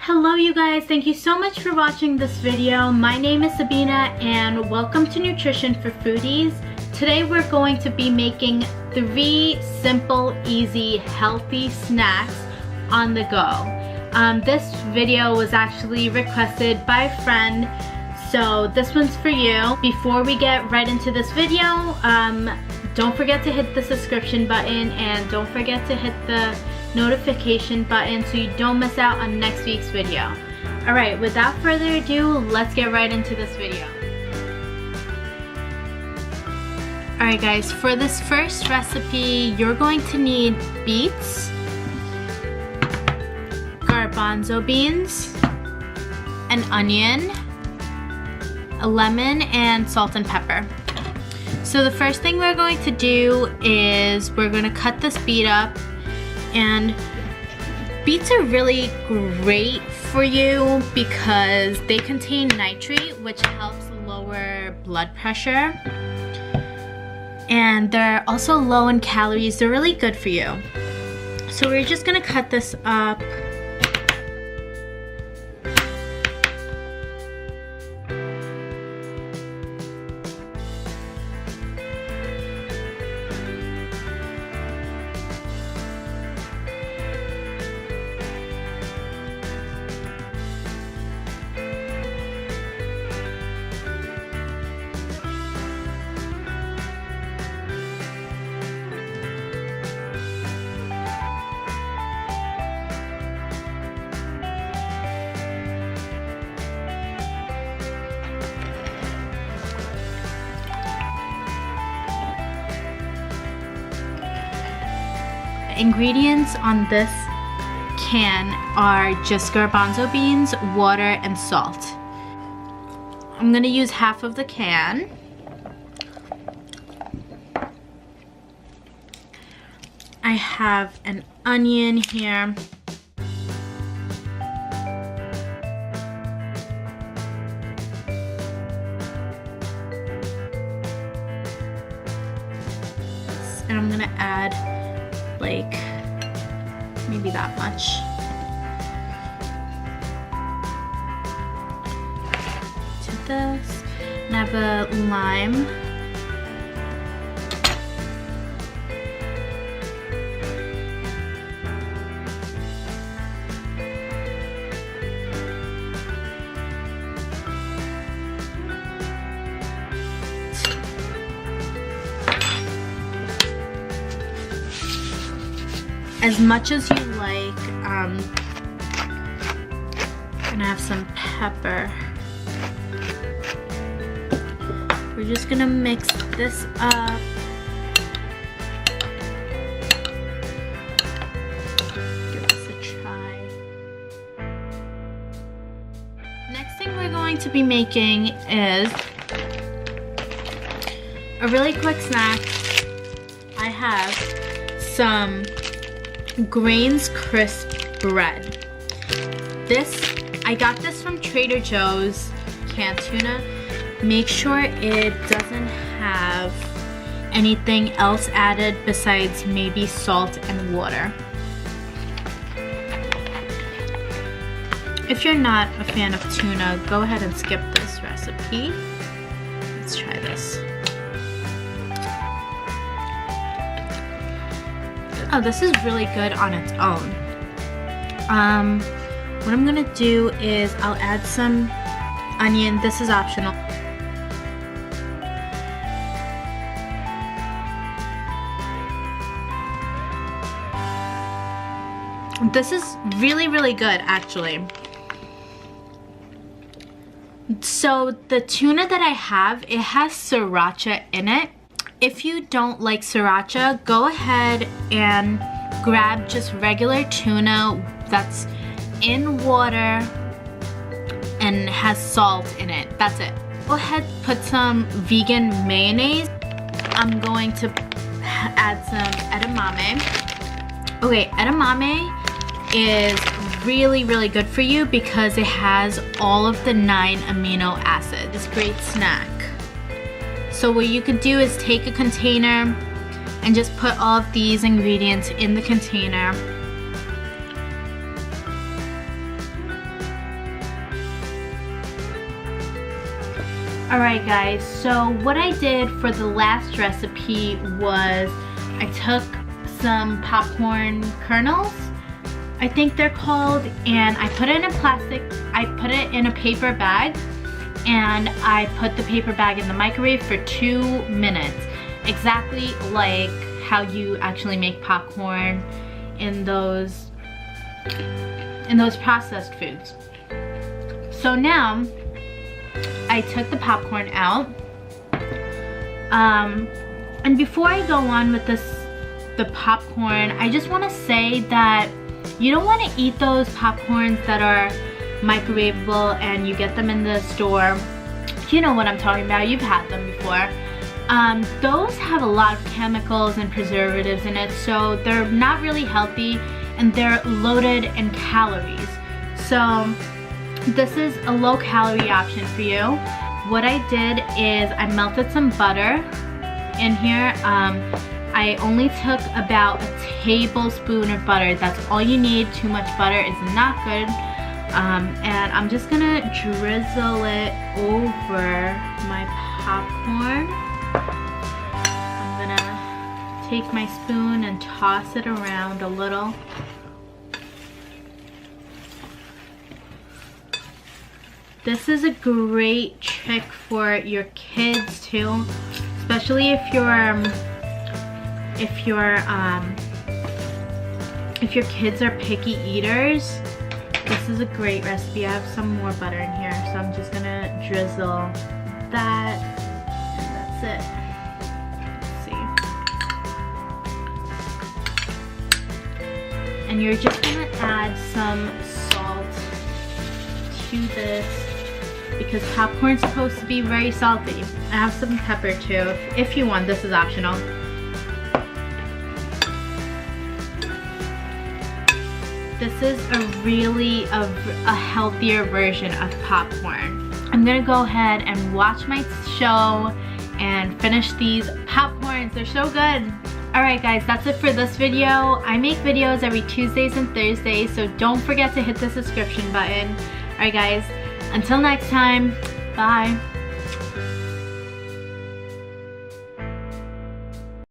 Hello you guys, thank you so much for watching this video. My name is Sabina and welcome to Nutrition for Foodies. Today we're going to be making 3 simple, easy, healthy snacks on the go. This video was actually requested by a friend, so this one's for you. Before we get right into this video, don't forget to hit the subscription button and don't forget to hit the notification button so you don't miss out on next week's video. Alright, without further ado, let's get right into this video. Alright guys, for this first recipe, you're going to need beets, garbanzo beans, an onion, a lemon, and salt and pepper. So the first thing we're going to do is we're going to cut this beet up. And beets are really great for you because they contain nitrate, which helps lower blood pressure. And they're also low in calories. They're really good for you. So we're just gonna cut this up. Ingredients on this can are just garbanzo beans, water, and salt. I'm gonna use half of the can. I have an onion here. And I'm gonna add like maybe that much. To this, and I have a lime. As much as you like. Gonna have some pepper. We're just gonna mix this up. Give this a try. Next thing we're going to be making is a really quick snack. I have some Grains crisp bread. I got this from Trader Joe's canned tuna. Make sure it doesn't have anything else added besides maybe salt and water. If you're not a fan of tuna, go ahead and skip this recipe. Let's try this. Oh, this is really good on its own. What I'm gonna do is I'll add some onion. This is optional. This is really, really good, actually. So the tuna that I have, it has Sriracha in it. If you don't like Sriracha, go ahead and grab just regular tuna that's in water and has salt in it. That's it. Go ahead, put some vegan mayonnaise. I'm going to add some edamame. Okay, edamame is really, really good for you because it has all of the 9 amino acids. It's a great snack. So what you could do is take a container and just put all of these ingredients in the container. Alright guys, so what I did for the last recipe was I took some popcorn kernels, I think they're called, and I put it in a paper bag, and I put the paper bag in the microwave for 2 minutes, exactly like how you actually make popcorn in those processed foods. So now I took the popcorn out, and before I go on with the popcorn, I just want to say that you don't want to eat those popcorns that are microwavable and you get them in the store. You know what I'm talking about, you've had them before. Those have a lot of chemicals and preservatives in it, so they're not really healthy and they're loaded in calories. So this is a low calorie option for you. What I did is I melted some butter in here. I only took about a tablespoon of butter. That's all you need. Too much butter is not good. And I'm just gonna drizzle it over my popcorn. I'm gonna take my spoon and toss it around a little. This is a great trick for your kids too, especially if your kids are picky eaters. This is a great recipe. I have some more butter in here, so I'm just gonna drizzle that, and that's it. Let's see. And you're just gonna add some salt to this, because popcorn's supposed to be very salty. I have some pepper too, if you want. This is optional. This is a healthier version of popcorn. I'm gonna go ahead and watch my show and finish these popcorns. They're so good. Alright guys, that's it for this video. I make videos every Tuesdays and Thursdays, so don't forget to hit the subscription button. Alright guys, until next time, bye.